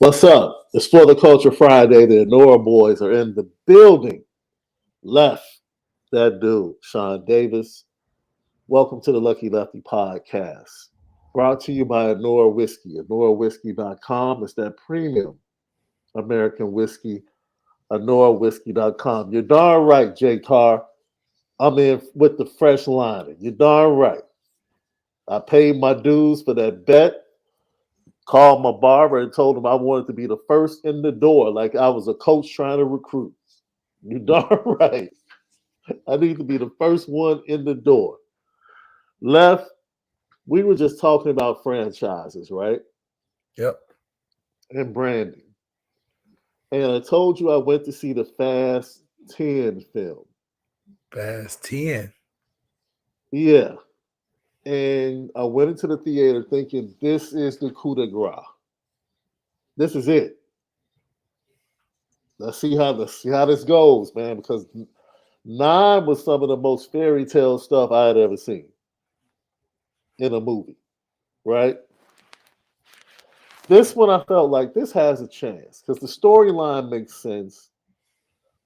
What's up? It's for the Culture Friday. The Onora boys are in the building. Left, that dude, Shaun Davis. Welcome to the Lucky Lefty podcast. Brought to you by Onora Whiskey. OnoraWhiskey.com. It's that premium American whiskey. OnoraWhiskey.com. You're darn right, Jay Carr. I'm in with the fresh liner. You're darn right. I paid my dues for that bet. Called my barber and told him I wanted to be the first in the door, like I was a coach trying to recruit. You darn right. I need to be the first one in the door. Left, we were just talking about franchises, right? Yep. And branding. And I told you I went to see the Fast 10 film. Fast 10. Yeah. And I went into the theater thinking this is the coup de grace. This is it. Let's see how this goes, man, because 9 was some of the most fairy tale stuff I had ever seen in a movie, right? This one I felt like this has a chance because the storyline makes sense.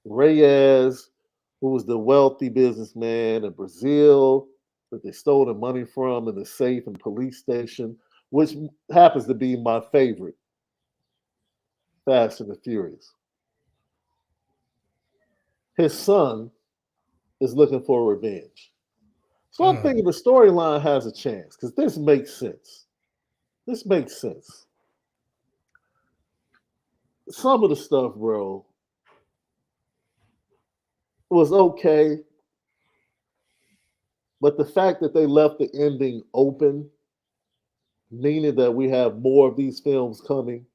Reyes, who was the wealthy businessman in Brazil that they stole the money from in the safe and police station, which happens to be my favorite Fast and the Furious. His son is looking for revenge. So I'm thinking the storyline has a chance because this makes sense. This makes sense. Some of the stuff, bro, was okay, but the fact that they left the ending open, meaning that we have more of these films coming,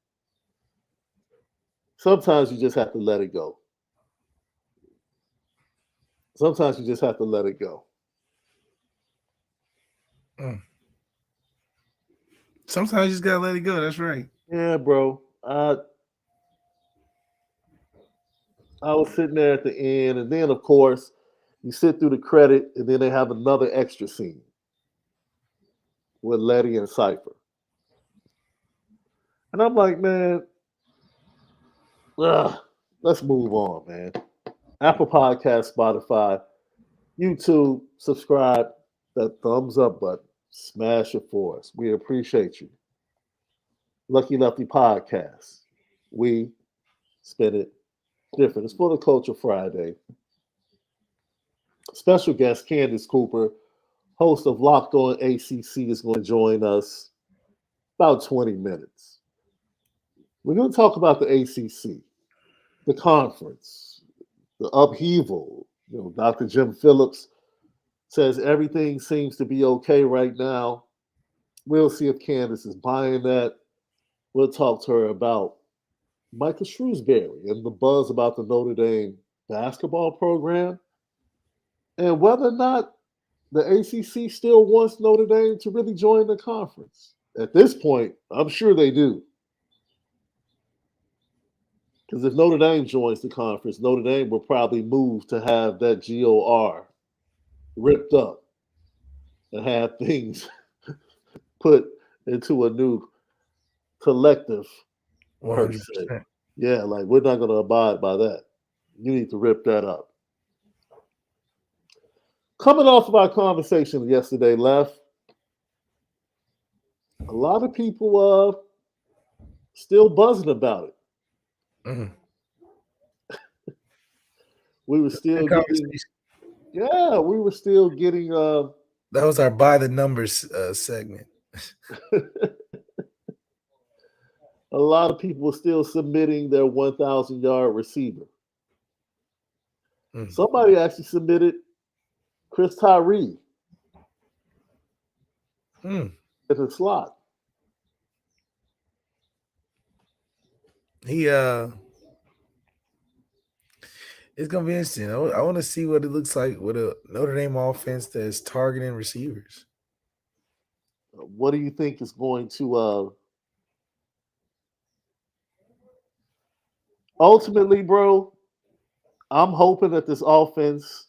sometimes you just have to let it go. Sometimes you just have to let it go. Sometimes you just gotta let it go. That's right. Yeah, bro. I was sitting there at the end, and then of course you sit through the credit, and then they have another extra scene with Letty and Cypher. And I'm like, man, let's move on, man. Apple Podcast, Spotify, YouTube, subscribe, that thumbs up button, smash it for us. We appreciate you. Lucky Lefty Podcast. We spin it different. It's for the Culture Friday. Special guest Candace Cooper, host of Locked On ACC, is going to join us about 20 minutes. We're going to talk about the ACC, the conference, the upheaval. Dr. Jim Phillips says everything seems to be okay right now. We'll see if Candace is buying that. We'll talk to her about Michael Shrewsbury and the buzz about the Notre Dame basketball program and whether or not the ACC still wants Notre Dame to really join the conference. At this point, I'm sure they do. Because if Notre Dame joins the conference, Notre Dame will probably move to have that GOR ripped up and have things put into a new collective per se. 100%. Yeah, like we're not going to abide by that. You need to rip that up. Coming off of our conversation yesterday, Left, a lot of people still buzzing about it. We were still getting, we were still getting. That was our by the numbers segment. A lot of people were still submitting their 1,000-yard receiver. Somebody actually submitted Chris Tyree at the slot. It's gonna be interesting. I want to see what it looks like with a Notre Dame offense that's targeting receivers. What do you think is going to ultimately, bro? I'm hoping that this offense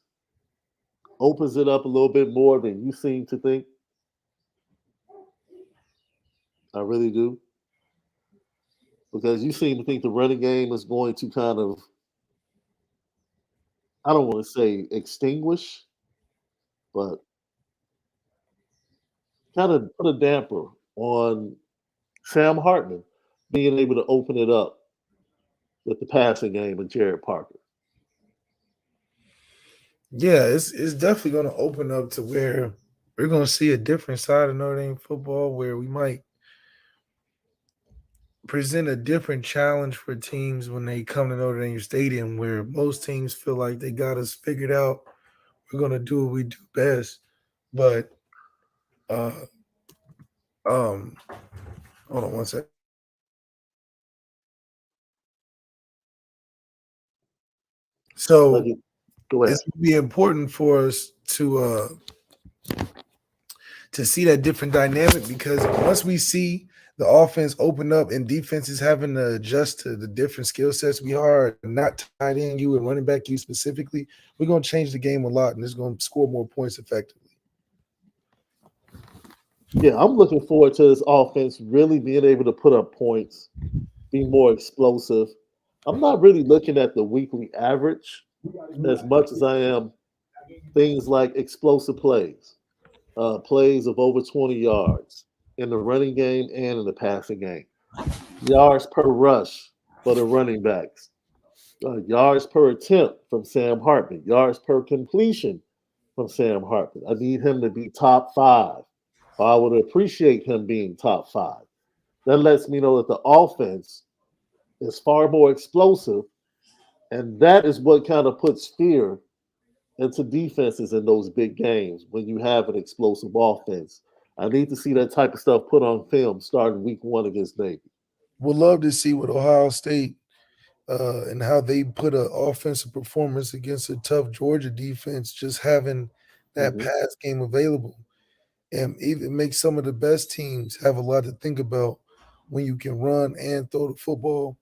opens it up a little bit more than you seem to think. I really do. because you seem to think the running game is going to kind of, I don't want to say extinguish, but kind of put a damper on Sam Hartman being able to open it up with the passing game and Jared Parker. Yeah, it's definitely going to open up to where we're going to see a different side of Notre Dame football, where we might present a different challenge for teams when they come to Notre Dame Stadium, where most teams feel like they got us figured out. We're going to do what we do best. But uh um hold on one second. Like, So go ahead. it's going to be important for us to see that different dynamic, because once we see the offense open up and defenses having to adjust to the different skill sets we are, not tight end you and running back you specifically, we're going to change the game a lot and it's going to score more points effectively. Yeah, I'm looking forward to this offense really being able to put up points, be more explosive. I'm not really looking at the weekly average as much as I am things like explosive plays, plays of over 20 yards in the running game and in the passing game, yards per rush for the running backs, yards per attempt from Sam Hartman, yards per completion from Sam Hartman. I need him to be top five. I would appreciate him being top five. That lets me know that the offense is far more explosive, and that is what kind of puts fear into defenses in those big games when you have an explosive offense. I need to see that type of stuff put on film starting week one against Navy. We'll love to see what Ohio State and how they put an offensive performance against a tough Georgia defense, just having that Hmm. pass game available. And even makes some of the best teams have a lot to think about when you can run and throw the football.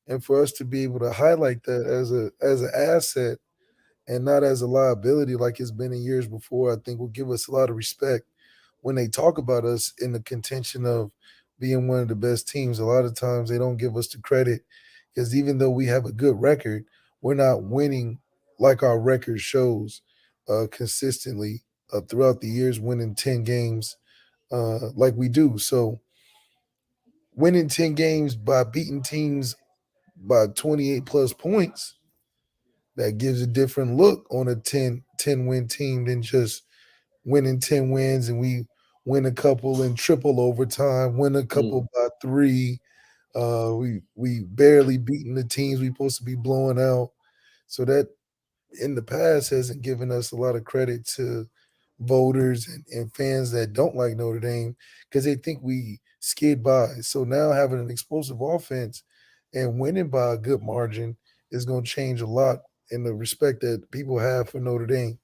And for us to be able to highlight that as an asset and not as a liability like it's been in years before, I think will give us a lot of respect when they talk about us in the contention of being one of the best teams. A lot of times they don't give us the credit because even though we have a good record, we're not winning like our record shows consistently throughout the years, winning 10 games like we do. So winning 10 games by beating teams by 28 plus points, that gives a different look on a 10 win team than just winning 10 wins and we win a couple in triple overtime, win a Mm. couple by three. We barely beating the teams we supposed to be blowing out. So that in the past hasn't given us a lot of credit to voters and fans that don't like Notre Dame because they think we skid by. So now having an explosive offense and winning by a good margin is going to change a lot in the respect that people have for Notre Dame,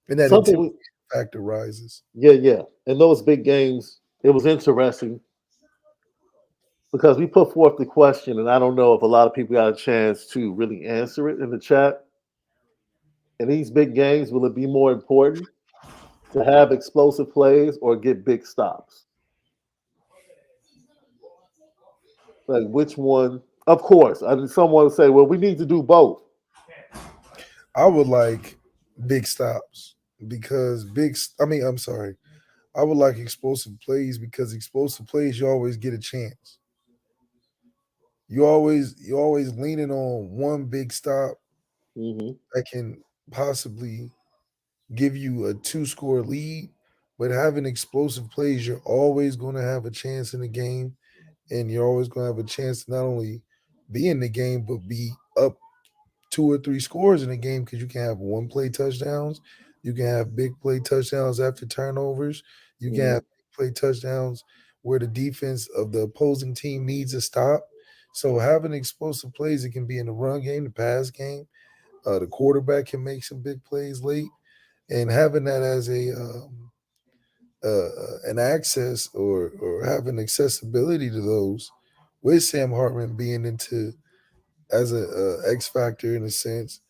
and that Something intimidation we, factor rises. yeah, yeah. In those big games, it was interesting because we put forth the question, and I don't know if a lot of people got a chance to really answer it in the chat. In these big games, will it be more important to have explosive plays or get big stops? Like which one? Of course, I mean, someone would say, "Well, we need to do both." I would like big stops because I mean, I'm sorry. I would like explosive plays because explosive plays you always get a chance. You always leaning on one big stop Hmm. that can possibly give you a two-score lead, but having explosive plays, you're always going to have a chance in the game, and you're always going to have a chance to not only be in the game but be up two or three scores in a game because you can have one play touchdowns, you can have big play touchdowns after turnovers, you can have Hmm. big play touchdowns where the defense of the opposing team needs a stop. So having explosive plays, it can be in the run game, the pass game. The quarterback can make some big plays late, and having that as an access or having accessibility to those with Sam Hartman being into as a X factor in a sense,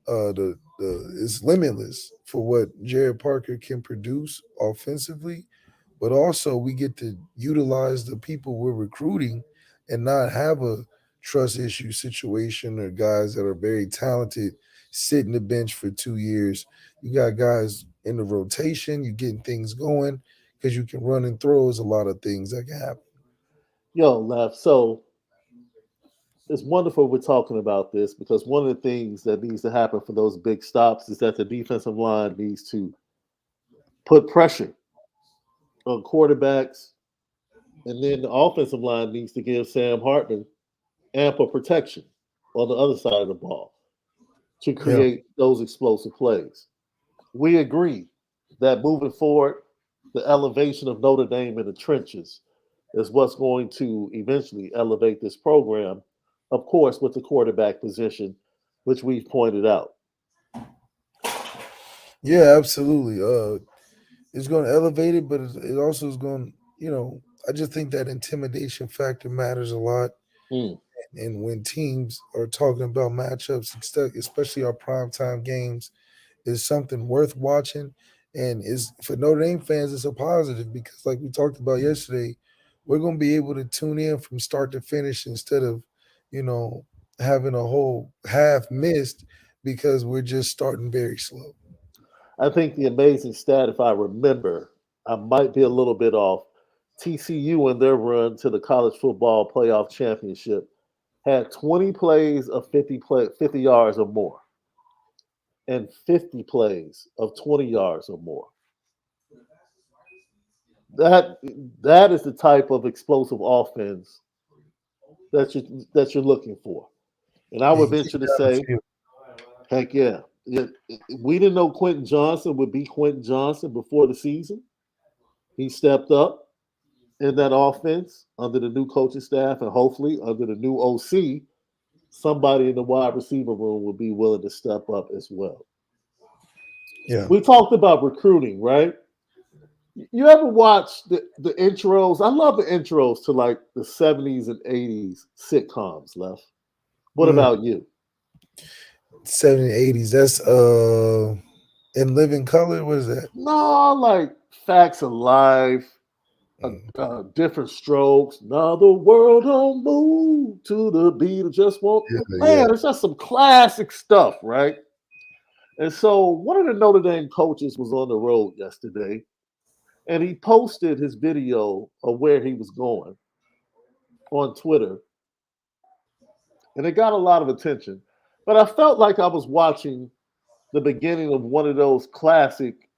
the is limitless for what Jared Parker can produce offensively, but also we get to utilize the people we're recruiting and not have a trust issue situation or guys that are very talented sit in the bench for 2 years. You got guys in the rotation, you getting things going because you can run and throw. Is a lot of things that can happen. Yo, Left. So it's wonderful we're talking about this because one of the things that needs to happen for those big stops is that the defensive line needs to put pressure on quarterbacks, and then the offensive line needs to give Sam Hartman ample protection on the other side of the ball to Yeah, create those explosive plays. We agree that moving forward, the elevation of Notre Dame in the trenches is what's going to eventually elevate this program, of course, with the quarterback position, which we've pointed out. yeah, absolutely. It's going to elevate it, but it also is going. I just think that intimidation factor matters a lot. Mm. And when teams are talking about matchups, especially our primetime games, is something worth watching. And is for Notre Dame fans, it's a positive because, like we talked about yesterday, we're going to be able to tune in from start to finish instead of, you know, having a whole half missed because we're just starting very slow. I think the amazing stat, if I remember, I might be a little bit off. TCU in their run to the college football playoff championship had 20 plays of 50 yards or more and 50 plays of 20 yards or more. That that is the type of explosive offense that you're looking for. And I Yeah, would you get venture to down the say, field. heck yeah. Yeah, we didn't know Quentin Johnson would be Quentin Johnson before the season. He stepped up in that offense under the new coaching staff and hopefully under the new OC. Somebody in the wide receiver room will be willing to step up as well. Yeah. We talked about recruiting, right? You ever watch the intros? I love the intros to like the 70s and 80s sitcoms, Left. What Mm, about you? 70s, 80s. That's in living color. What is that? No, like Facts of Life, Mm, different strokes. Now the world don't move to the beat of just one. yeah, yeah. Man, it's just some classic stuff, right? And so one of the Notre Dame coaches was on the road yesterday, and he posted his video of where he was going on Twitter, and it got a lot of attention. But I felt like I was watching the beginning of one of those classic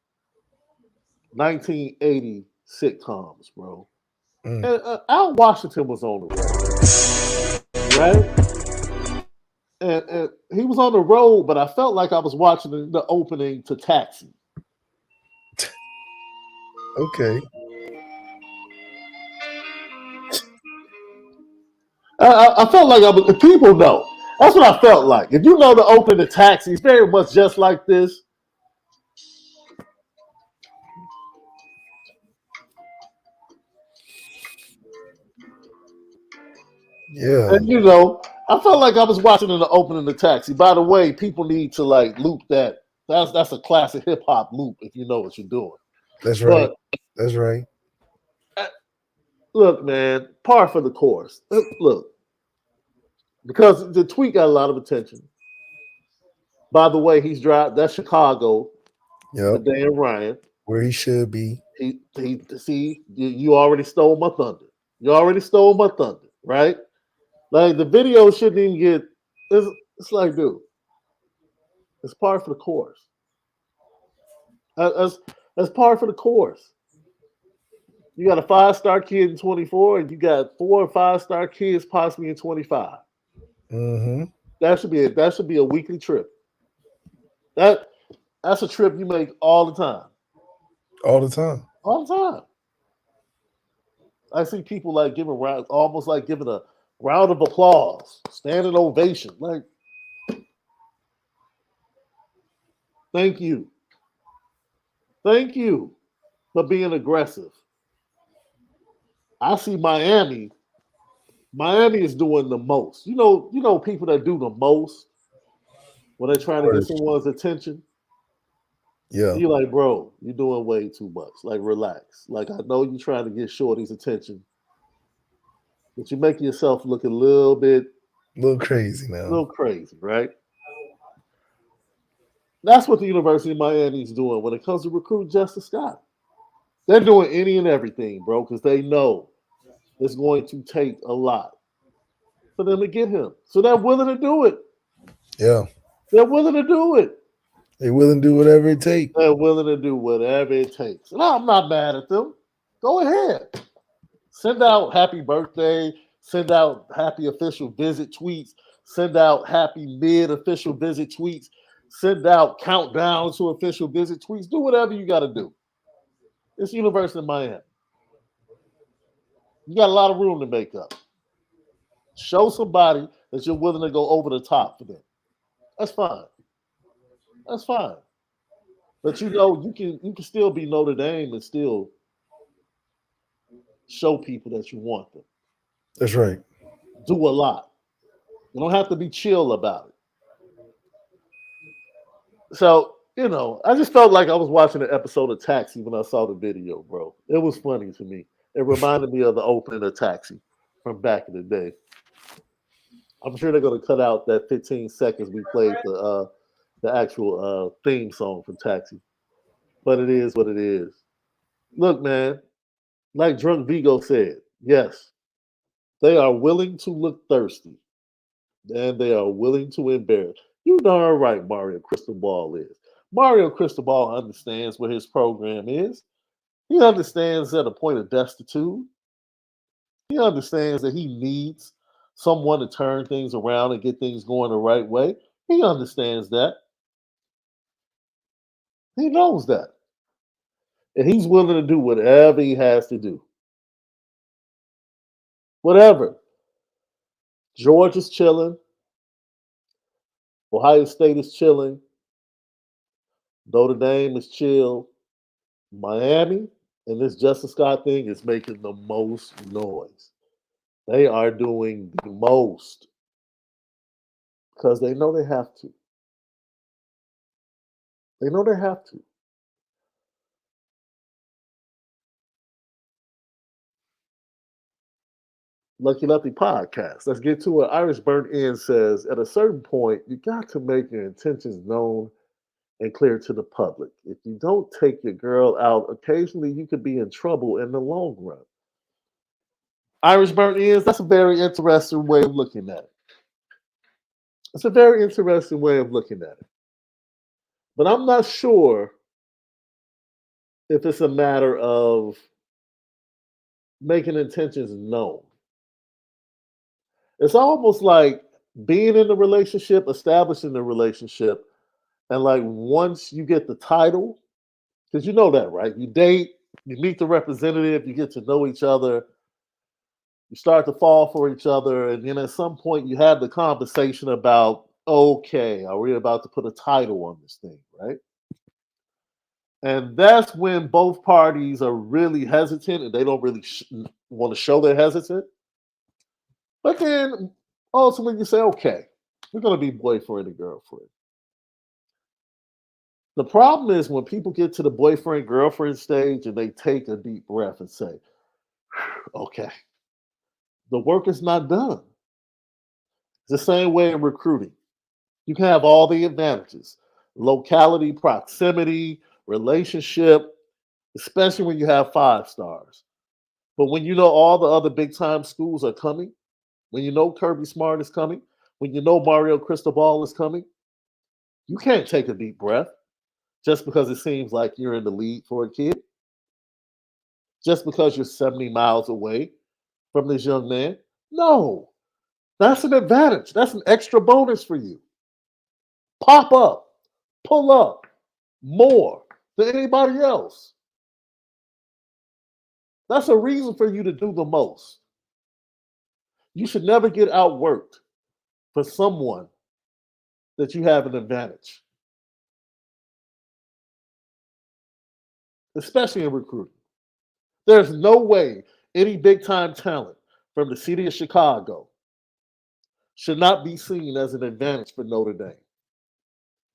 1980 sitcoms, bro. Mm. And Al Washington was on the road, right? And he was on the road, but I felt like I was watching the opening to Taxi. Okay. I felt like I was. If people know, that's what I felt like. If you know the opening to Taxi, it's very much just like this. Yeah, And I felt like I was watching in the opening of Taxi. By the way, people need to like loop that. That's a classic hip hop loop if you know what you're doing. that's right. But That's right. uh, look, man, par for the course. Look, because the tweet got a lot of attention. By the way, he's driving. That's Chicago. The Yep. Dan Ryan. Where he should be. He see you already stole my thunder. You already stole my thunder, right? Like the video shouldn't even get. It's like, dude, it's par for the course. That's that's par for the course. You got a 5-star kid in 24, and you got 4 or 5-star kids possibly in 25. Mm-hmm. That should be a weekly trip. That that's a trip you make all the time. All the time. All the time. I see people like giving round, almost like giving a round of applause, standing ovation. Like, thank you, thank you for being aggressive. I see Miami. Miami is doing the most. People that do the most when they're Of trying to get course. someone's attention. Yeah. You're like, bro, you're doing way too much. Like, relax. Like, I know you're trying to get Shorty's attention, But you make yourself look a little crazy now. crazy, right? That's what the University of Miami is doing when it comes to recruiting Justice Scott. They're doing any and everything, bro, because they know it's going to take a lot for them to get him. So they're willing to do it. Yeah. They're willing to do it. They willing to do whatever it takes. They're willing to do whatever it takes. And I'm not mad at them. Go ahead. Send out happy birthday. Send out happy official visit tweets. Send out happy mid official visit tweets. Send out countdown to official visit tweets. Do whatever you got to do. It's University of Miami. You got a lot of room to make up. Show somebody that you're willing to go over the top for them. That's fine. That's fine. But you know, you can still be Notre Dame and still show people that you want them. That's right. Do a lot. You don't have to be chill about it. So, you know, I just felt like I was watching an episode of Taxi when I saw the video, bro. It was funny to me. It reminded me of the opening of Taxi from back in the day. I'm sure they're going to cut out that 15 seconds we played the actual theme song from Taxi. But it is what it is. Look, man, like Drunk Vigo said, yes, they are willing to look thirsty and they are willing to embarrass. You darn right Mario Cristobal is. Mario Cristobal understands what his program is. He understands at a point of destitute. He understands that he needs someone to turn things around and get things going the right way. He understands that. He knows that. And he's willing to do whatever he has to do. Whatever. Georgia's chilling. Ohio State is chilling. Notre Dame is chill. Miami and this Justice Scott thing is making the most noise. They are doing the most because they know they have to. They know they have to. Lucky Lefty podcast. Let's get to it. Irish Burnt In says, at a certain point, you got to make your intentions known and clear to the public. If you don't take your girl out, occasionally you could be in trouble in the long run. Irish Burnt Ends, that's a very interesting way of looking at it. It's a very interesting way of looking at it. But I'm not sure if it's a matter of making intentions known. It's almost like being in the relationship, establishing the relationship, and like once you get the title, because you know that, right? You date, you meet the representative, you get to know each other, you start to fall for each other, and then at some point you have the conversation about, okay, are we about to put a title on this thing, right? And that's when both parties are really hesitant and they don't really want to show they're hesitant. But then ultimately you say, okay, we're going to be boyfriend and girlfriend. The problem is when people get to the boyfriend girlfriend stage and they take a deep breath and say, okay, the work is not done. It's the same way in recruiting. You can have all the advantages, locality, proximity, relationship, especially when you have 5 stars. But when you know all the other big time schools are coming, when you know Kirby Smart is coming, when you know Mario Cristobal is coming, you can't take a deep breath just because it seems like you're in the lead for a kid. Just because you're 70 miles away from this young man. No, that's an advantage. That's an extra bonus for you. Pop up, pull up more than anybody else. That's a reason for you to do the most. You should never get outworked for someone that you have an advantage, especially in recruiting. There's no way any big time talent from the city of Chicago should not be seen as an advantage for Notre Dame.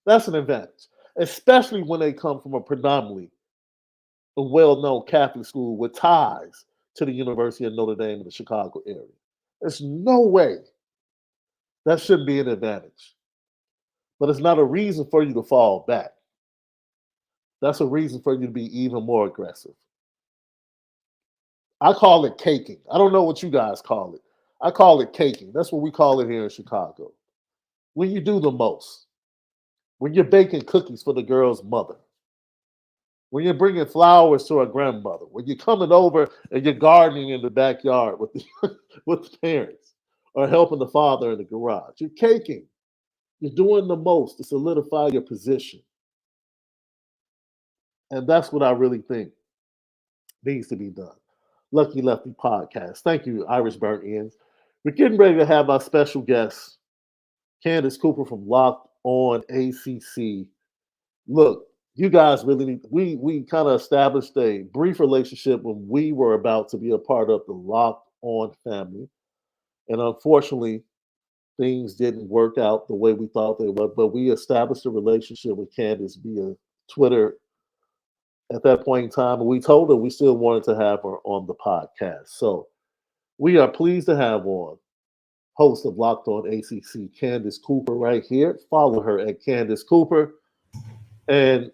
That's an advantage, especially when they come from a predominantly a well-known Catholic school with ties to the University of Notre Dame in the Chicago area. There's no way that shouldn't be an advantage. But it's not a reason for you to fall back. That's a reason for you to be even more aggressive. I call it caking. I don't know what you guys call it. I call it caking. That's what we call it here in Chicago. When you do the most, when you're baking cookies for the girl's mother, when you're bringing flowers to her grandmother, when you're coming over and you're gardening in the backyard with with the parents, or helping the father in the garage. You're caking. You're doing the most to solidify your position. And that's what I really think needs to be done. Lucky Lefty podcast. Thank you, Irish Burnt Ends. We're getting ready to have our special guest, Candace Cooper from Locked On ACC. Look, you guys really need, we kind of established a brief relationship when we were about to be a part of the Locked On family. And unfortunately, things didn't work out the way we thought they would, but we established a relationship with Candace via Twitter at that point in time. And we told her we still wanted to have her on the podcast. So we are pleased to have on host of Locked On ACC, Candace Cooper, right here. Follow her at Candace Cooper. And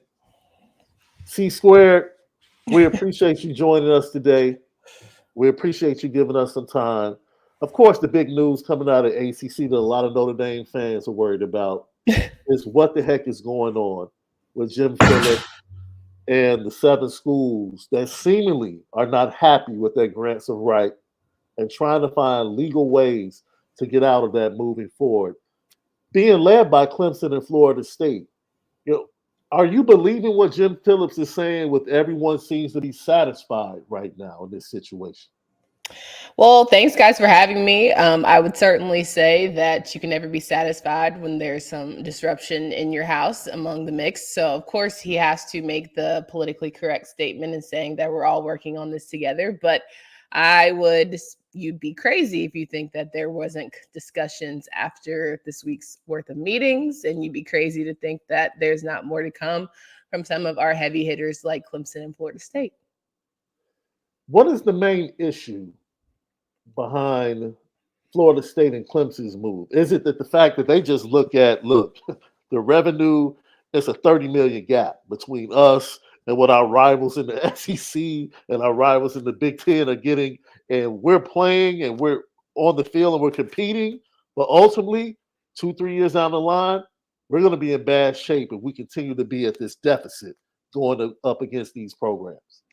C Squared, we appreciate you joining us today. We appreciate you giving us some time. Of course, the big news coming out of ACC that a lot of Notre Dame fans are worried about is what the heck is going on with Jim Phillips and the 7 schools that seemingly are not happy with their grants of right and trying to find legal ways to get out of that moving forward. Being led by Clemson and Florida State, you know, are you believing what Jim Phillips is saying with everyone seems to be satisfied right now in this situation? Well, thanks guys for having me. I would certainly say that you can never be satisfied when there's some disruption in your house among the mix. So of course he has to make the politically correct statement and saying that we're all working on this together. But you'd be crazy if you think that there wasn't discussions after this week's worth of meetings, and you'd be crazy to think that there's not more to come from some of our heavy hitters like Clemson and Florida State. What is the main issue behind Florida State and Clemson's move? Is it that the fact that they just look, the revenue is a 30 million gap between us and what our rivals in the SEC and our rivals in the Big Ten are getting, and we're playing and we're on the field and we're competing, but ultimately 2-3 years down the line, we're going to be in bad shape if we continue to be at this deficit going up against these programs.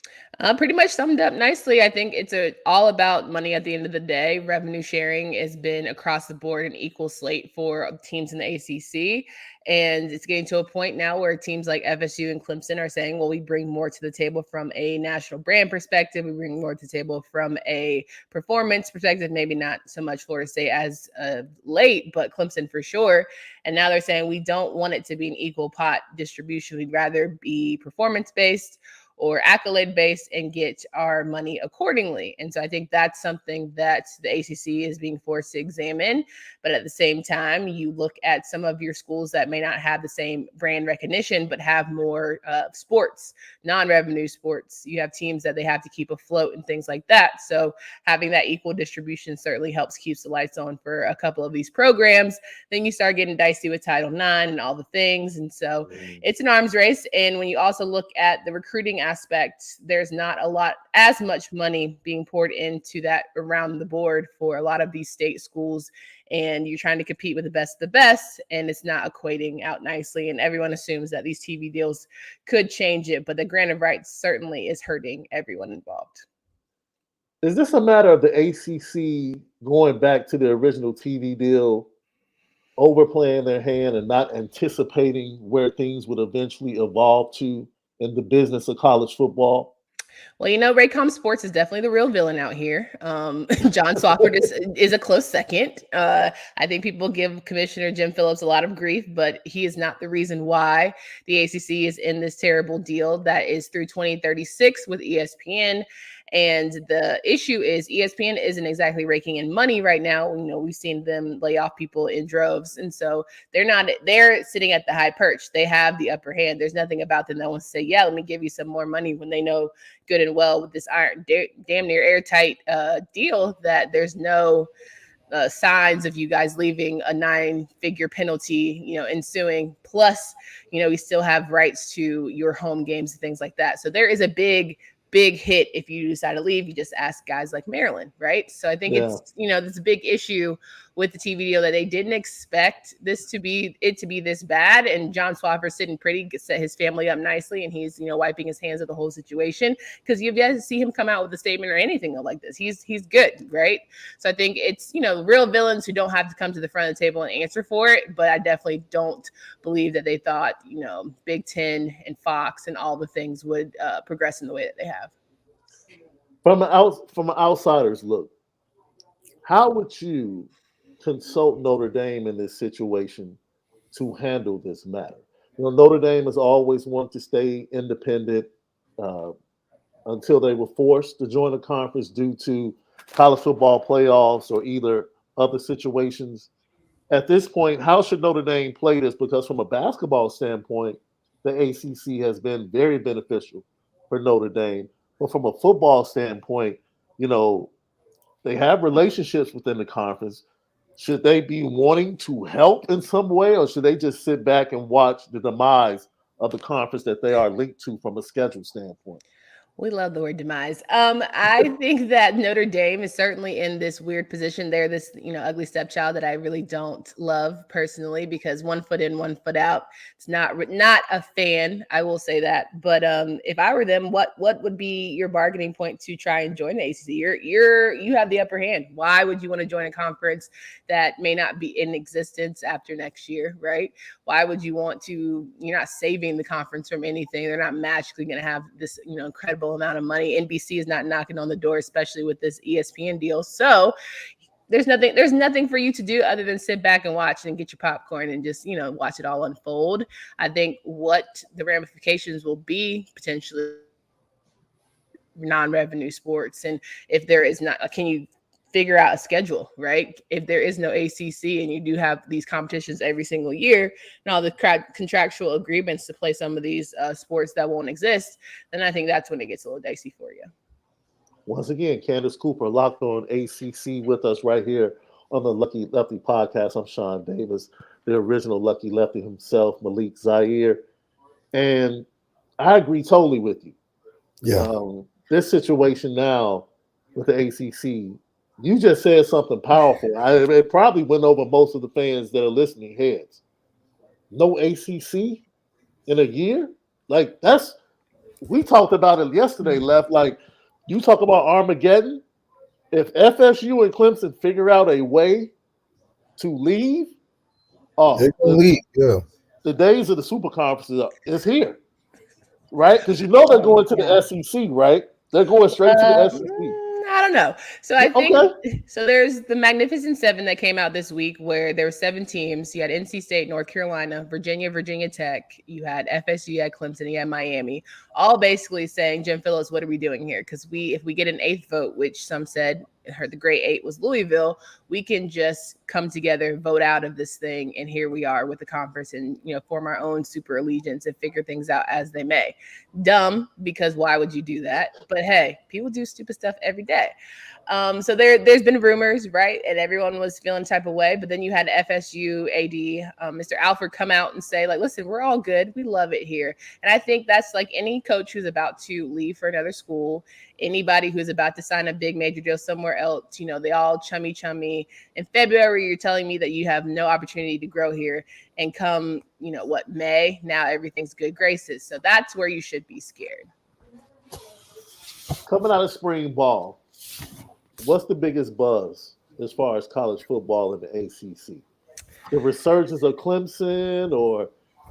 Pretty much summed up nicely. I think it's all about money at the end of the day. Revenue sharing has been across the board an equal slate for teams in the ACC. And it's getting to a point now where teams like FSU and Clemson are saying, well, we bring more to the table from a national brand perspective. We bring more to the table from a performance perspective, maybe not so much Florida State as late, but Clemson for sure. And now they're saying we don't want it to be an equal pot distribution. We'd rather be performance-based or accolade based and get our money accordingly. And so I think that's something that the ACC is being forced to examine. But at the same time, you look at some of your schools that may not have the same brand recognition, but have more sports, non-revenue sports. You have teams that they have to keep afloat and things like that. So having that equal distribution certainly helps keep the lights on for a couple of these programs. Then you start getting dicey with Title IX and all the things. And so it's an arms race. And when you also look at the recruiting aspect, there's not as much money being poured into that around the board for a lot of these state schools, and you're trying to compete with the best, and it's not equating out nicely, and everyone assumes that these TV deals could change it, but the grant of rights certainly is hurting everyone involved. Is this a matter of the ACC going back to the original TV deal, overplaying their hand and not anticipating where things would eventually evolve to in the business of college football? Well, Raycom Sports is definitely the real villain out here. John Swofford is a close second. I think people give Commissioner Jim Phillips a lot of grief, but he is not the reason why the ACC is in this terrible deal that is through 2036 with ESPN. And the issue is ESPN isn't exactly raking in money right now. We've seen them lay off people in droves. And so they're sitting at the high perch. They have the upper hand. There's nothing about them that wants to say, yeah, let me give you some more money, when they know good and well with this damn near airtight deal that there's no signs of you guys leaving, a 9-figure penalty, ensuing. Plus, we still have rights to your home games and things like that. So there is a big hit if you decide to leave. You just ask guys like Maryland, right? So I think it's there's a big issue with the TV deal that they didn't expect to be this bad. And John Swaffer's sitting pretty, set his family up nicely, and he's wiping his hands of the whole situation, because you've yet to see him come out with a statement or anything like this. He's good, right? So I think it's real villains who don't have to come to the front of the table and answer for it. But I definitely don't believe that they thought Big Ten and Fox and all the things would progress in the way that they have. From an outsider's look, how would you consult Notre Dame in this situation to handle this matter? Notre Dame has always wanted to stay independent until they were forced to join a conference due to college football playoffs or either other situations. At this point, how should Notre Dame play this? Because from a basketball standpoint, the ACC has been very beneficial for Notre Dame. But from a football standpoint, they have relationships within the conference. Should they be wanting to help in some way, or should they just sit back and watch the demise of the conference that they are linked to from a schedule standpoint? We love the word demise. I think that Notre Dame is certainly in this weird position. They're this, ugly stepchild that I really don't love personally, because 1 foot in, 1 foot out. It's not a fan. I will say that. But if I were them, what would be your bargaining point to try and join the ACC? You have the upper hand. Why would you want to join a conference that may not be in existence after next year, right? Why would you want to? You're not saving the conference from anything. They're not magically going to have this, incredible amount of money. NBC is not knocking on the door, especially with this ESPN deal. So there's nothing for you to do other than sit back and watch and get your popcorn and just, watch it all unfold. I think what the ramifications will be potentially non-revenue sports. And if there is not, can you figure out a schedule, right? If there is no ACC and you do have these competitions every single year and all the contractual agreements to play some of these sports that won't exist, then I think that's when it gets a little dicey for you. Once again, Candace Cooper, Locked On ACC, with us right here on the Lucky Lefty podcast. I'm Shaun Davis, the original Lucky Lefty himself, Malik, Zaire. And I agree totally with you. Yeah. This situation now with the ACC, you just said something powerful. It probably went over most of the fans that are listening heads. No ACC in a year? Like, we talked about it yesterday, Left. Like, you talk about Armageddon. If FSU and Clemson figure out a way to leave, they're gonna leave. Yeah. The days of the super conferences is here, right? Because they're going to the SEC, right? They're going straight to the SEC. I don't know. So I think so. There's the Magnificent Seven that came out this week, where there were 7 teams. You had NC State, North Carolina, Virginia Tech. You had FSU, you had Clemson, you had Miami. All basically saying, Jim Phillips, what are we doing here? Because if we get an 8th vote, which some said the Great 8 was Louisville, we can just come together, vote out of this thing, and here we are with the conference, and form our own super allegiance and figure things out as they may. Dumb, because why would you do that? But hey, people do stupid stuff every day. So there's been rumors, right? And everyone was feeling type of way. But then you had FSU AD, Mr. Alford, come out and say, like, listen, we're all good. We love it here. And I think that's like any coach who's about to leave for another school, anybody who's about to sign a big major deal somewhere else, they all chummy. In February, you're telling me that you have no opportunity to grow here. And come, May, now everything's good graces. So that's where you should be scared. Coming out of spring ball, what's the biggest buzz as far as college football in the ACC? The resurgence of Clemson, or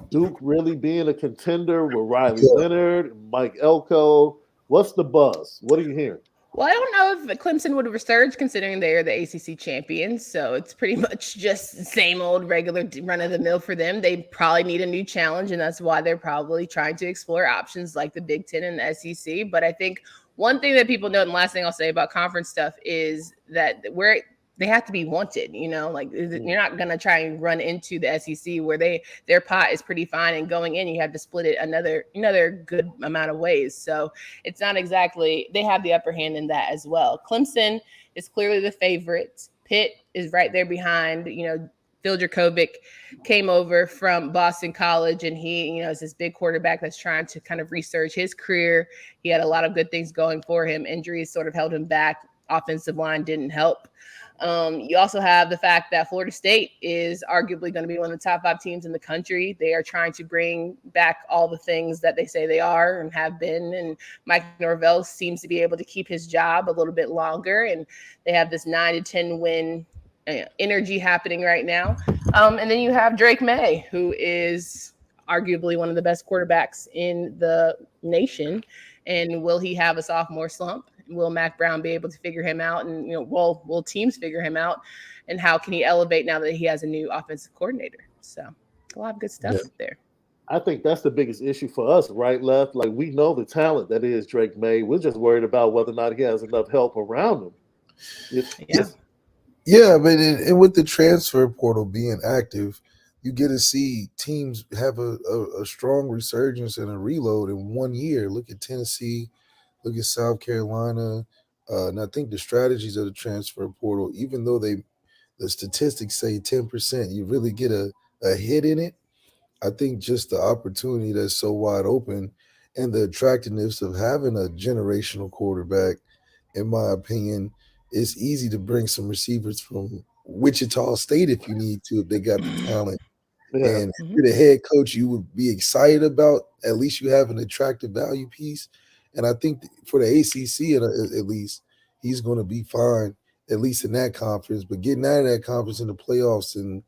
Duke really being a contender with Riley Leonard, Mike Elko? What's the buzz? What are you hearing? Well, I don't know if Clemson would resurge, considering they are the ACC champions. So it's pretty much just the same old regular run of the mill for them. They probably need a new challenge, and that's why they're probably trying to explore options like the Big Ten and the SEC. But I think one thing that people know, and the last thing I'll say about conference stuff, is that they have to be wanted, like you're not going to try and run into the SEC where their pot is pretty fine, and going in, you have to split it another good amount of ways. So it's not exactly, they have the upper hand in that as well. Clemson is clearly the favorite. Pitt is right there behind. Phil Dracovic came over from Boston College, and he, is this big quarterback that's trying to kind of resurge his career. He had a lot of good things going for him. Injuries sort of held him back. Offensive line didn't help. You also have the fact that Florida State is arguably going to be one of the top 5 teams in the country. They are trying to bring back all the things that they say they are and have been. And Mike Norvell seems to be able to keep his job a little bit longer. And they have this 9 to 10 win energy happening right now. And then you have Drake May, who is arguably one of the best quarterbacks in the nation. And will he have a sophomore slump? Will Mac Brown be able to figure him out? And, will teams figure him out? And how can he elevate now that he has a new offensive coordinator? So a lot of good stuff there. I think that's the biggest issue for us, right, Left? Like, we know the talent that is Drake May. We're just worried about whether or not he has enough help around him. Yeah, but and with the transfer portal being active, you get to see teams have a strong resurgence and a reload in 1 year. Look at Tennessee, look at South Carolina, and I think the strategies of the transfer portal, even though the statistics say 10%, you really get a hit in it. I think just the opportunity that's so wide open and the attractiveness of having a generational quarterback, in my opinion, it's easy to bring some receivers from Wichita State if you need to, if they got the talent. Yeah. And if you're the head coach, you would be excited about at least you have an attractive value piece. And I think for the ACC, at least, he's going to be fine, at least in that conference. But getting out of that conference in the playoffs and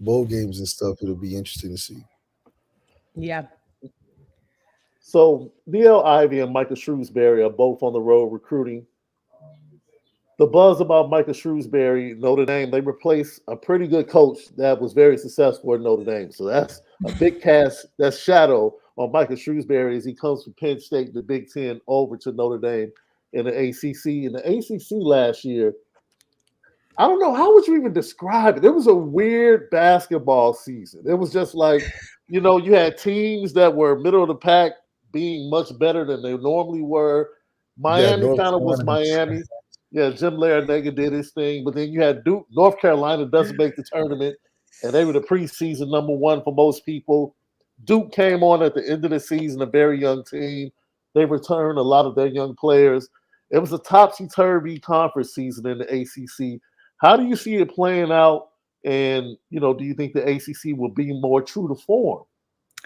bowl games and stuff, it'll be interesting to see. Yeah. So D.L. Ivy and Michael Shrewsbury are both on the road recruiting. The buzz about Michael Shrewsbury, Notre Dame, they replaced a pretty good coach that was very successful at Notre Dame. So that's a big cast, that's shadow on Michael Shrewsbury as he comes from Penn State, the Big Ten, over to Notre Dame in the ACC. In the ACC last year, I don't know, how would you even describe it? It was a weird basketball season. It was just like, you had teams that were middle of the pack being much better than they normally were. Miami kind of was Miami. Yeah, Jim Larinaga did his thing, but then you had Duke. North Carolina doesn't make the tournament, and they were the preseason #1 for most people. Duke came on at the end of the season, a very young team. They returned a lot of their young players. It was a topsy-turvy conference season in the ACC. How do you see it playing out? And, do you think the ACC will be more true to form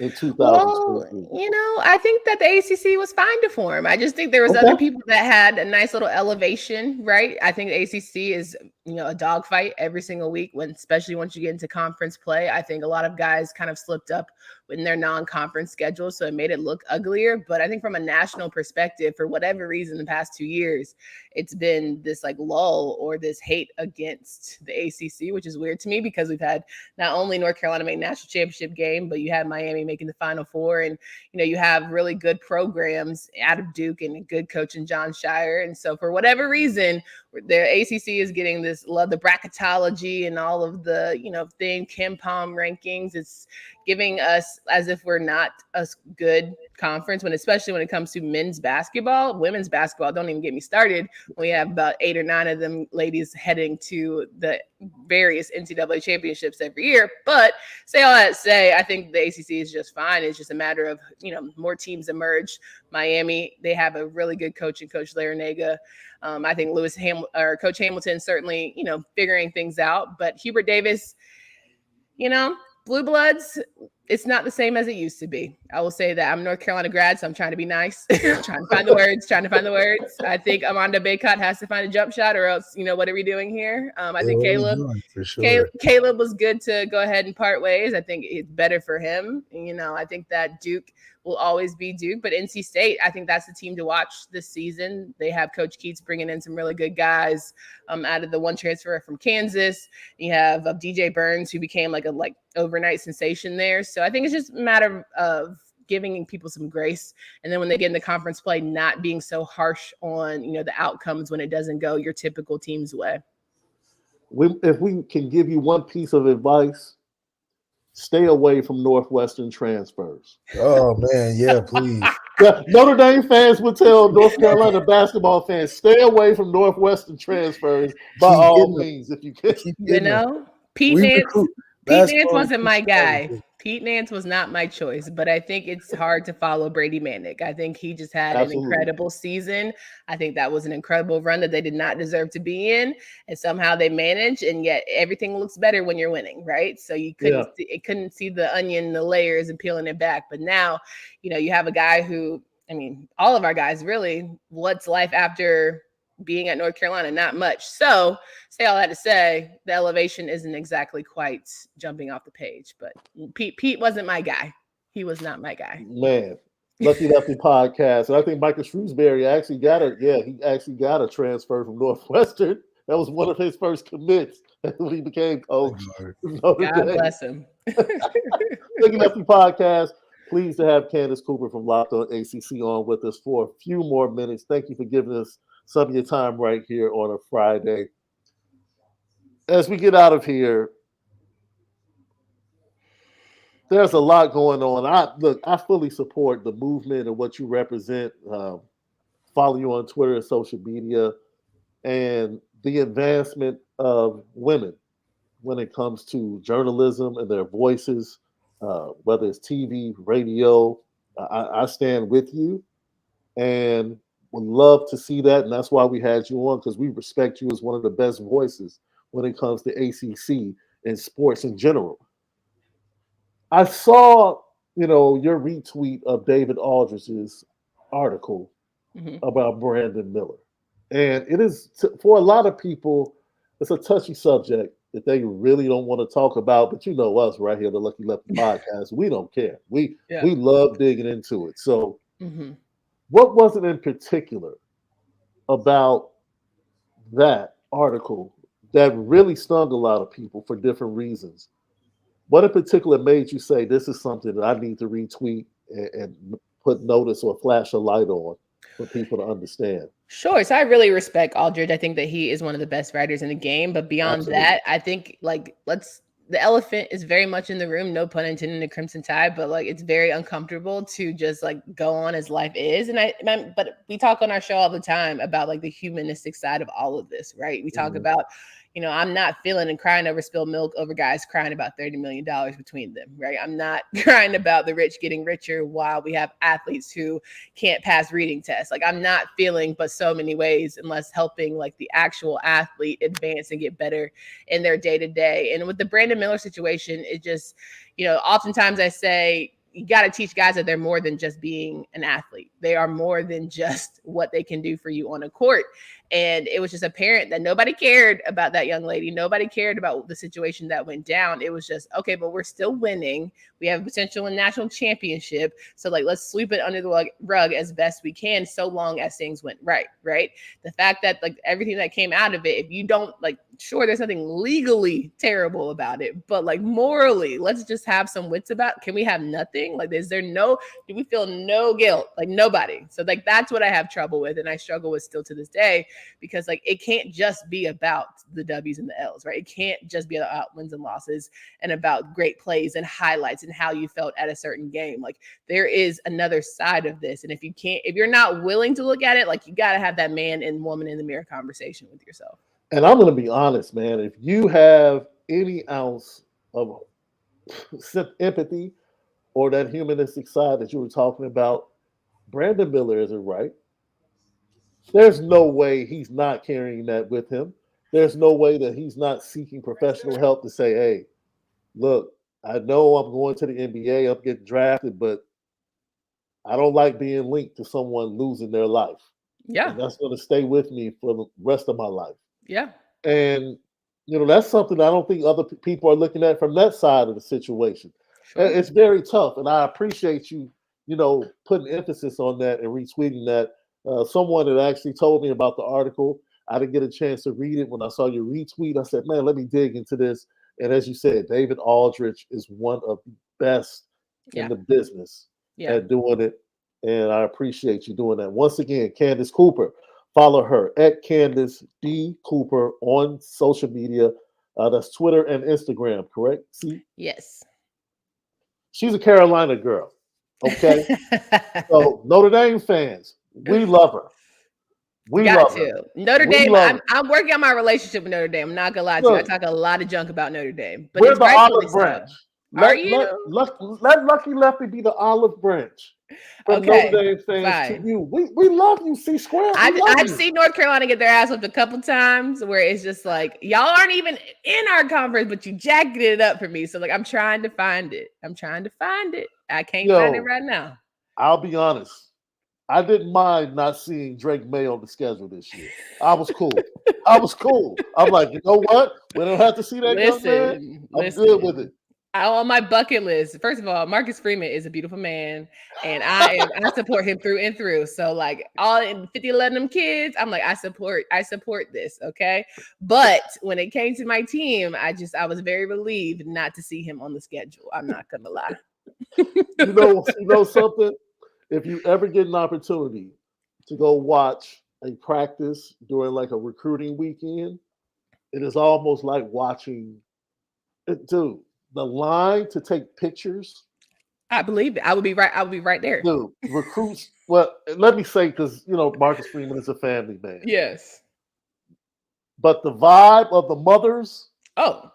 in 2023? Well, I think that the ACC was fine to form. I just think there was other people that had a nice little elevation, right? I think the ACC is, a dogfight every single week, especially once you get into conference play. I think a lot of guys kind of slipped up in their non-conference schedule, so it made it look uglier. But I think from a national perspective, for whatever reason, the past 2 years, it's been this like lull or this hate against the ACC, which is weird to me because we've had not only North Carolina make national championship game, but you had Miami making the Final Four, and you have really good programs out of Duke and a good coach in John Shire. And so for whatever reason, the ACC is getting this love, the bracketology and all of the, thing, Kim Palm rankings. It's giving us as if we're not a good conference, especially when it comes to men's basketball. Women's basketball, don't even get me started. We have about 8 or 9 of them ladies heading to the various NCAA championships every year. But say all that to say, I think the ACC is just fine. It's just a matter of, more teams emerge. Miami, they have a really good coach in Coach Larinaga. I think Coach Hamilton certainly, figuring things out. But Hubert Davis, Blue Bloods, it's not the same as it used to be. I will say that. I'm a North Carolina grad, so I'm trying to be nice. trying to find the words. I think Amanda Baycott has to find a jump shot, or else, what are we doing here? I think Caleb was good to go ahead and part ways. I think it's better for him. I think that Duke will always be Duke, but NC State, I think that's the team to watch this season. They have Coach Keats bringing in some really good guys out of the one transfer from Kansas. You have DJ Burns, who became like overnight sensation there. So I think it's just a matter of giving people some grace. And then when they get into conference play, not being so harsh on, the outcomes when it doesn't go your typical team's way. If we can give you one piece of advice, stay away from Northwestern transfers. Oh, man, yeah, please. Notre Dame fans would tell North Carolina basketball fans, stay away from Northwestern transfers by Keep all getting them. means if you can. Keep You getting them. know, Pete We Nance. recruit. Pete Nance Basketball wasn't my recruits guy. everything. Pete Nance was not my choice, but I think it's hard to follow Brady Manick. I think he just had an Absolutely. incredible season. I think that was an incredible run that they did not deserve to be in, and somehow they managed. And yet everything looks better when you're winning, right? So you couldn't couldn't see the onion, the layers, and peeling it back. But now, you have a guy who, I mean, all of our guys really. What's life after being at North Carolina? Not much. So say all that to say, the elevation isn't exactly quite jumping off the page. But Pete wasn't my guy. He was not my guy. Man, Lucky Lefty podcast. And I think Michael Shrewsbury actually he actually got a transfer from Northwestern. That was one of his first commits when he became coach. God bless him. Lucky Lefty podcast. Pleased to have Candace Cooper from Locked On ACC on with us for a few more minutes. Thank you for giving us some of your time right here on a Friday. As we get out of here, there's a lot going on. I fully support the movement and what you represent. Follow you on Twitter and social media, and the advancement of women when it comes to journalism and their voices, whether it's TV, radio. I stand with you, and would love to see that. And that's why we had you on, because we respect you as one of the best voices when it comes to ACC and sports in general. I saw, your retweet of David Aldridge's article about Brandon Miller. And it is, for a lot of people, it's a touchy subject that they really don't want to talk about. But you know us right here, the Lucky Lefty podcast, we don't care. We love digging into it. So what was it in particular about that article that really stung a lot of people for different reasons? What in particular made you say this is something that I need to retweet and put notice or flash a light on for people to understand? Sure. So I really respect Aldridge. I think that he is one of the best writers in the game. But beyond that, I think the elephant is very much in the room, no pun intended, in the Crimson Tide, but it's very uncomfortable to just go on as life is. But we talk on our show all the time about the humanistic side of all of this, right? We talk about, I'm not feeling and crying over spilled milk over guys crying about $30 million between them, right? I'm not crying about the rich getting richer while we have athletes who can't pass reading tests. I'm not feeling but so many ways unless helping the actual athlete advance and get better in their day to day. And with the Brandon Miller situation, it just, oftentimes I say, you got to teach guys that they're more than just being an athlete. They are more than just what they can do for you on a court. And it was just apparent that nobody cared about that young lady. Nobody cared about the situation that went down. It was just, okay, but we're still winning. We have potential in national championship. So let's sweep it under the rug as best we can, so long as things went right. Right. The fact that everything that came out of it, if you don't sure, there's nothing legally terrible about it, but morally, let's just have some wits about. Can we have nothing? Do we feel no guilt? Nobody. So that's what I have trouble with, and I struggle with still to this day, because it can't just be about the W's and the L's, right? It can't just be about wins and losses and about great plays and highlights and how you felt at a certain game. There is another side of this, and if you're not willing to look at it, you got to have that man and woman in the mirror conversation with yourself. And I'm going to be honest, man. If you have any ounce of empathy or that humanistic side that you were talking about, Brandon Miller isn't right. There's no way he's not carrying that with him. There's no way that he's not seeking professional help to say, hey, look, I know I'm going to the NBA, I'm getting drafted, but I don't like being linked to someone losing their life. Yeah. And that's going to stay with me for the rest of my life. Yeah. And, that's something I don't think other people are looking at from that side of the situation. Sure. It's very tough. And I appreciate you, putting emphasis on that and retweeting that. Someone had actually told me about the article. I didn't get a chance to read it. When I saw your retweet, I said, man, let me dig into this. And as you said, David Aldridge is one of the best in the business at doing it. And I appreciate you doing that. Once again, Candace Cooper. Follow her at Candace D. Cooper on social media. That's Twitter and Instagram, correct? See? Yes. She's a Carolina girl. Okay, so Notre Dame fans, we love her. We Got love her. to. Notre We Dame, love her. I'm working on my relationship with Notre Dame. I'm not gonna lie to you. I Look, talk a lot of junk about Notre Dame, but we're it's the rightfully olive so. branch. Are Let you? Lucky Lefty be the olive branch from Notre Okay, Dame fans to fine. you. We love you, C Square. We love I've you. seen North Carolina get their ass whipped a couple times where it's just like y'all aren't even in our conference, but you jacketed it up for me. So like I'm trying to find it. I can't find it Yo, right now. I'll be honest. I didn't mind not seeing Drake May on the schedule this year. I was cool. I'm like, you know what? We don't have to see that young man. I'm good with it. On my bucket list, first of all, Marcus Freeman is a beautiful man, and I support him through and through. So like all 50 of them kids, I'm like I support this, okay? But when it came to my team, I was very relieved not to see him on the schedule. I'm not gonna lie. You know something? If you ever get an opportunity to go watch a practice during like a recruiting weekend, it is almost like watching it, dude. The line to take pictures, I believe it. I would be right there. dude. Recruits. Well, let me say because Marcus Freeman is a family man, Yes. but the vibe of the mothers. Oh,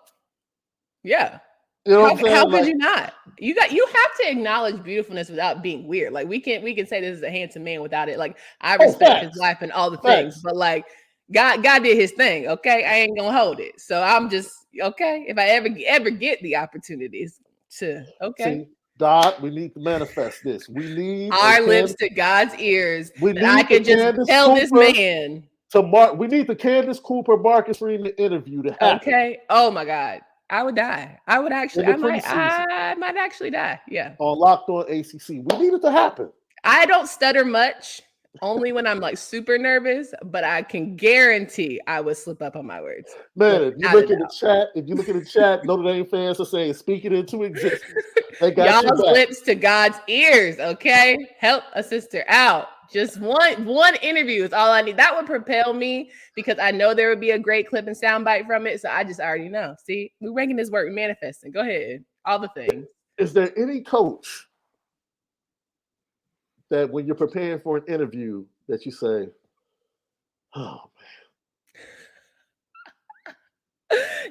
yeah. You know what I'm How saying? could Like, you not? You have to acknowledge beautifuln't without being weird. Like we can say this is a handsome man without it. Like I oh, respect his facts, wife and all the things, facts. but like God did his thing. Okay, I ain't gonna hold it. So I'm just okay. If I ever get the opportunities to See, God, we need to manifest this. We need a our lips Candace. to God's ears We that I need the could just Candace tell this Cooper man. We need the Candace Cooper Marcus Freeman interview to happen. Okay. Oh my God. I would die. I would In actually. the preseason I might actually die. Yeah. on Locked On ACC. We need it to happen. I don't stutter much, only when I'm like super nervous, but I can guarantee I would slip up on my words. Man, if you Without a look in the doubt. chat, Notre Dame fans are saying, speak it into existence. They got your Y'all's back. lips to God's ears, okay? Help a sister out. Just one interview is all I need. That would propel me because I know there would be a great clip and soundbite from it. So I just already know. See, we're ranking this work manifesting. Go ahead. All the things. Is there any coach that when you're preparing for an interview that you say, oh,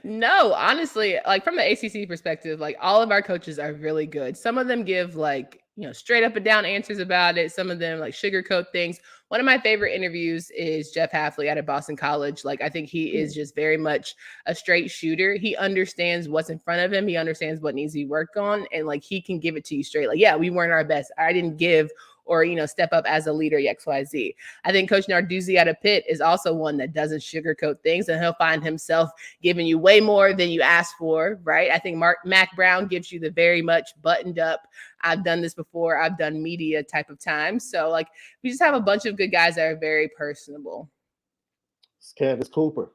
No, honestly, like from the ACC perspective, like all of our coaches are really good. Some of them give like, straight up and down answers about it. Some of them like sugarcoat things. One of my favorite interviews is Jeff Halfley out of Boston College. Like, I think he is just very much a straight shooter. He understands what's in front of him. He understands what needs to be worked on. And like, he can give it to you straight. Like, yeah, we weren't our best. I didn't give or, step up as a leader, XYZ. I think Coach Narduzzi out of Pitt is also one that doesn't sugarcoat things, and he'll find himself giving you way more than you asked for, right? I think Mac Brown gives you the very much buttoned up, I've done this before, I've done media type of time. So like we just have a bunch of good guys that are very personable. it's Candace Cooper,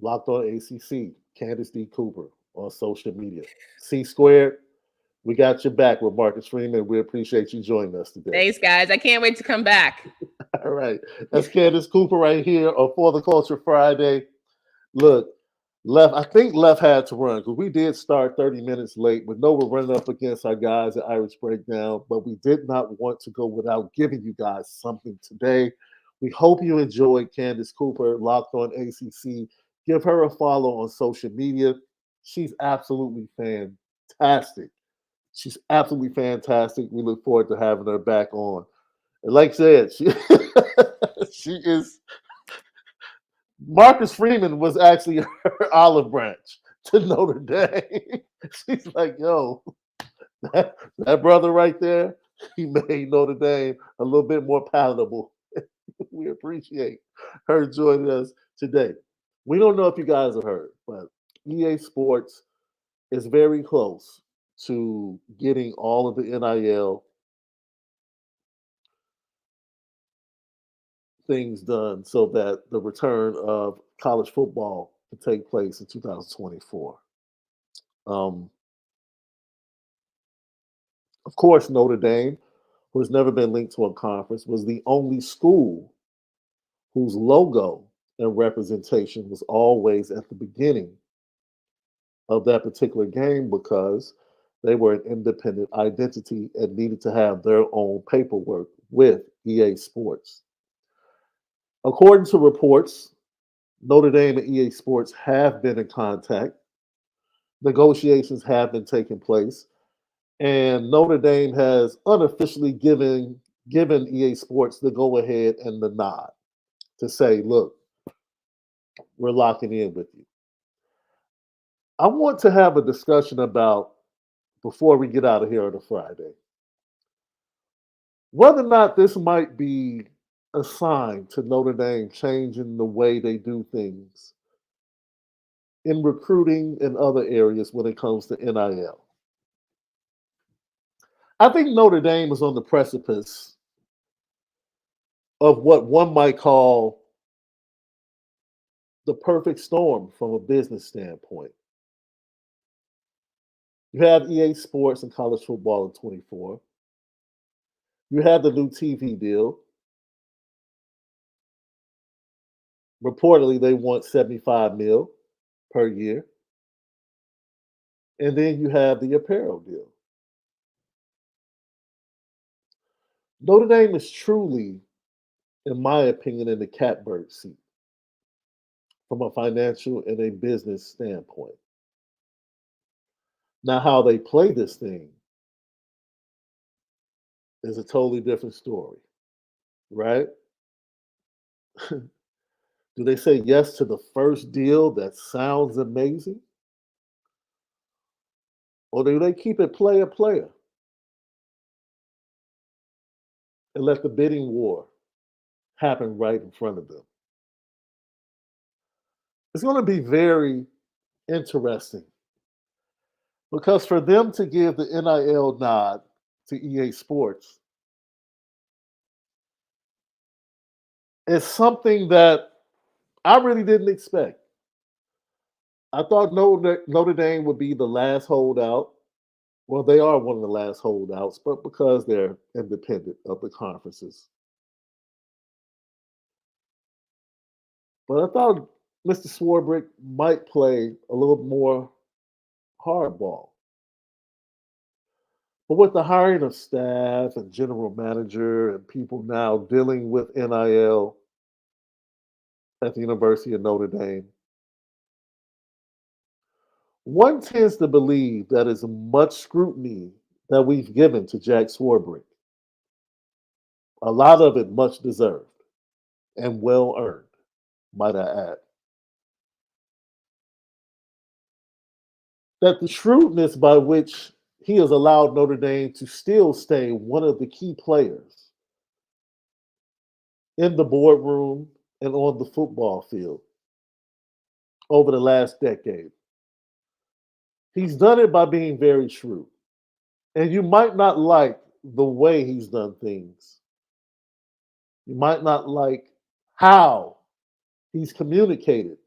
Locked On ACC, Candace D. Cooper on social media. C Squared, we got your back with Marcus Freeman. We appreciate you joining us today. Thanks, guys. I can't wait to come back. All right. That's Candace Cooper right here on For the Culture Friday. Look, I think Left had to run because we did start 30 minutes late. We know we're running up against our guys at Irish Breakdown, but we did not want to go without giving you guys something today. We hope you enjoyed Candace Cooper, Locked On ACC. Give her a follow on social media. She's absolutely fantastic. She's absolutely fantastic. We look forward to having her back on. And like I said, she is. Marcus Freeman was actually her olive branch to Notre Dame. She's like, yo, that brother right there, he made Notre Dame a little bit more palatable. We appreciate her joining us today. We don't know if you guys have heard, but EA Sports is very close to getting all of the NIL things done so that the return of college football can take place in 2024. Of course, Notre Dame, who has never been linked to a conference, was the only school whose logo and representation was always at the beginning of that particular game because They were an independent identity and needed to have their own paperwork with EA Sports. According to reports, Notre Dame and EA Sports have been in contact. Negotiations have been taking place, and Notre Dame has unofficially given EA Sports the go ahead and the nod to say, look, we're locking in with you. I want to have a discussion about, before we get out of here on a Friday, whether or not this might be a sign to Notre Dame changing the way they do things in recruiting and other areas when it comes to NIL. I think Notre Dame is on the precipice of what one might call the perfect storm from a business standpoint. You have EA Sports and college football in 24. You have the new TV deal. Reportedly, they want 75 mil per year. And then you have the apparel deal. Notre Dame is truly, in my opinion, in the catbird seat from a financial and a business standpoint. Now, how they play this thing is a totally different story, right? Do they say yes to the first deal that sounds amazing? Or do they keep it player and let the bidding war happen right in front of them? It's going to be very interesting because for them to give the NIL nod to EA Sports is something that I really didn't expect. I thought Notre Dame would be the last holdout. Well, they are one of the last holdouts, but because they're independent of the conferences. But I thought Mr. Swarbrick might play a little more hardball. But with the hiring of staff and general manager and people now dealing with NIL at the University of Notre Dame, one tends to believe that as much scrutiny that we've given to Jack Swarbrick, a lot of it much deserved and well earned, might I add. That the shrewdness by which he has allowed Notre Dame to still stay one of the key players in the boardroom and on the football field over the last decade. He's done it by being very shrewd. And you might not like the way he's done things. You might not like how he's communicated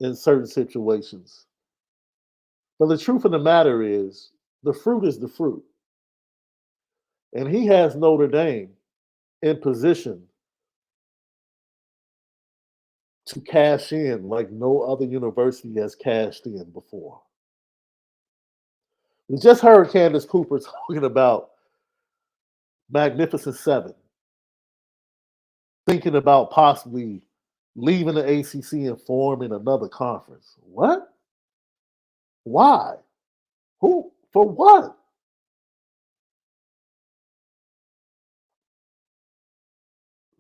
in certain situations. But the truth of the matter is, the fruit is the fruit. And he has Notre Dame in position to cash in like no other university has cashed in before. We just heard Candace Cooper talking about Magnificent Seven, thinking about possibly leaving the ACC and forming another conference. What? Why? Who? For what?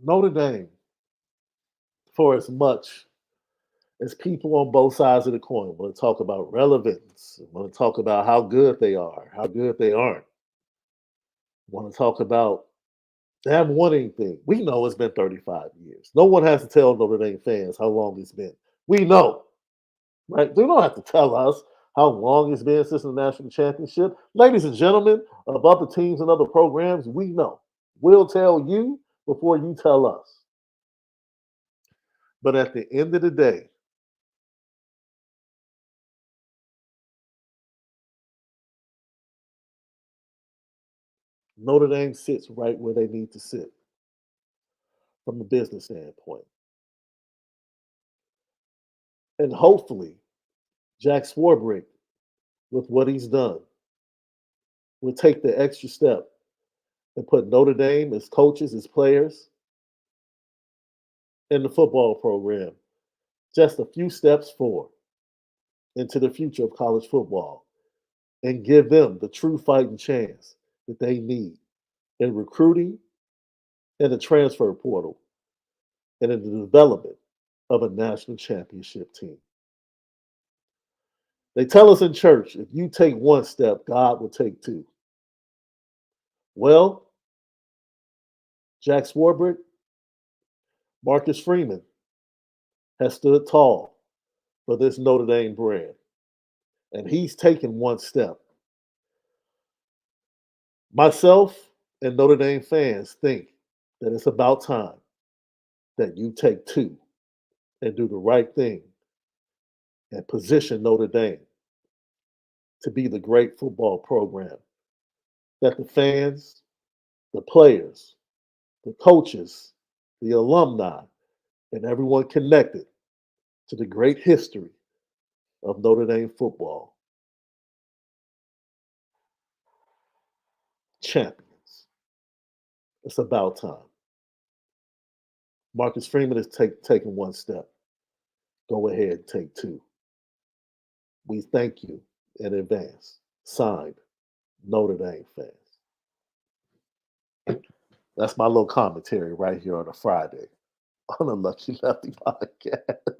Notre Dame, for as much as people on both sides of the coin want to talk about relevance, want to talk about how good they are, how good they aren't, want to talk about they haven't won anything. We know it's been 35 years. No one has to tell Notre Dame fans how long it's been. We know, right? They don't have to tell us how long it's been since the national championship. Ladies and gentlemen of other teams and other programs, we know. We'll tell you before you tell us. But at the end of the day, Notre Dame sits right where they need to sit from a business standpoint. And hopefully, Jack Swarbrick with what he's done will take the extra step and put Notre Dame, its coaches, its players, and the football program just a few steps forward into the future of college football and give them the true fighting chance that they need in recruiting and the transfer portal and in the development of a national championship team. They tell us in church, if you take one step, God will take two. Well, Jack Swarbrick, Marcus Freeman has stood tall for this Notre Dame brand, and he's taken one step. Myself and Notre Dame fans think that it's about time that you take two and do the right thing and position Notre Dame to be the great football program that the fans, the players, the coaches, the alumni, and everyone connected to the great history of Notre Dame football. Champions. It's about time. Marcus Freeman is taking one step. Go ahead and take two. We thank you in advance. Signed, Notre Dame fans. That's my little commentary right here on a Friday on the Lucky Lefty podcast.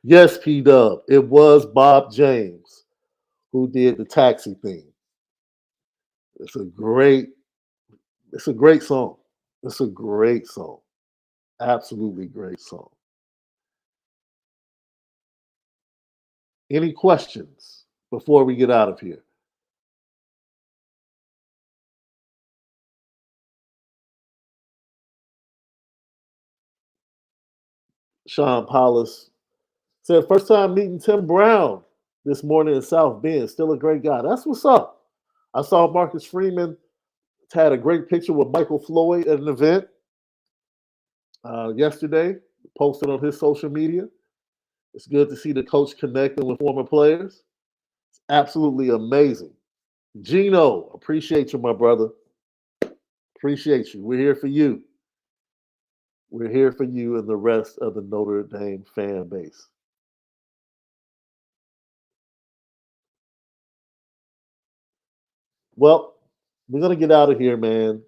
Yes, P Dub, it was Bob James who did the taxi theme. It's a great song. It's a great song. Absolutely great song. Any questions before we get out of here? Sean Paulus said, first time meeting Tim Brown this morning in South Bend. Still a great guy. That's what's up. I saw Marcus Freeman had a great picture with Michael Floyd at an event yesterday, posted on his social media. It's good to see the coach connecting with former players. It's absolutely amazing. Gino, appreciate you, my brother. Appreciate you. We're here for you. We're here for you and the rest of the Notre Dame fan base. Well, we're gonna get out of here, man.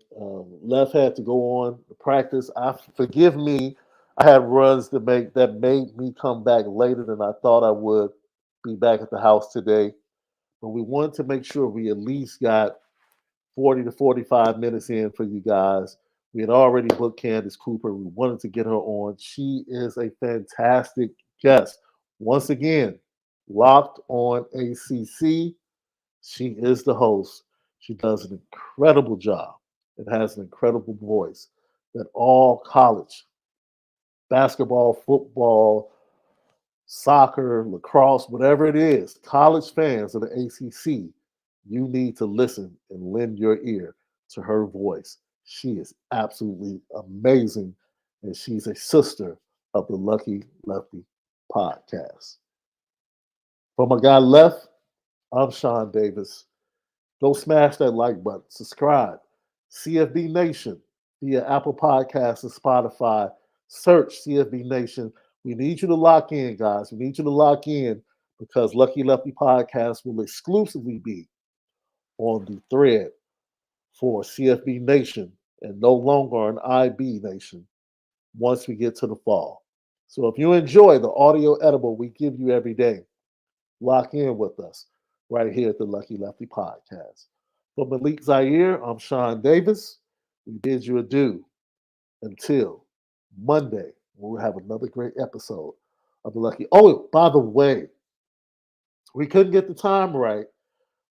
Left had to go on to practice. Forgive me. I had runs that made me come back later than I thought I would. Be back at the house today, but we wanted to make sure we at least got 40 to 45 minutes in for you guys. We had already booked Candace Cooper. We wanted to get her on. She is a fantastic guest. Once again, Locked on ACC. She is the host. She does an incredible job and has an incredible voice that all college, basketball, football, soccer, lacrosse, whatever it is, college fans of the ACC, you need to listen and lend your ear to her voice. She is absolutely amazing, and she's a sister of the Lucky Lefty podcast. From my guy Left, I'm Shaun Davis. Go smash that like button, subscribe. CFB Nation via Apple Podcasts and Spotify. Search CFB Nation. We need you to lock in, guys. We need you to lock in because Lucky Lefty Podcast will exclusively be on the thread for CFB Nation and no longer an IB Nation once we get to the fall. So if you enjoy the audio edible we give you every day, lock in with us right here at the Lucky Lefty Podcast. For Malik Zaire, I'm Shaun Davis. We bid you adieu until Monday, when we'll have another great episode of the Lucky. Oh, by the way, we couldn't get the time right,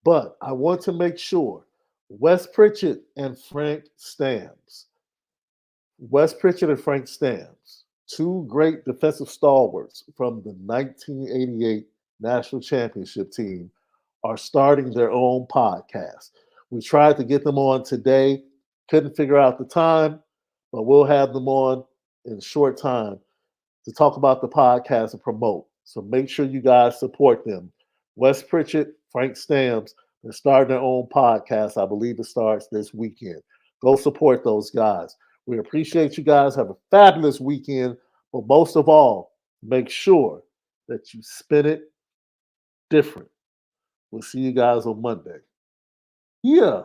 but I want to make sure Wes Pritchett and Frank Stamps, two great defensive stalwarts from the 1988 National Championship team, are starting their own podcast. We tried to get them on today, couldn't figure out the time, but we'll have them on in a short time to talk about the podcast and promote. So make sure you guys support them. Wes Pritchett, Frank Stams, they're starting their own podcast. I believe it starts this weekend. Go support those guys. We appreciate you guys. Have a fabulous weekend. But most of all, make sure that you spin it different. We'll see you guys on Monday. Yeah.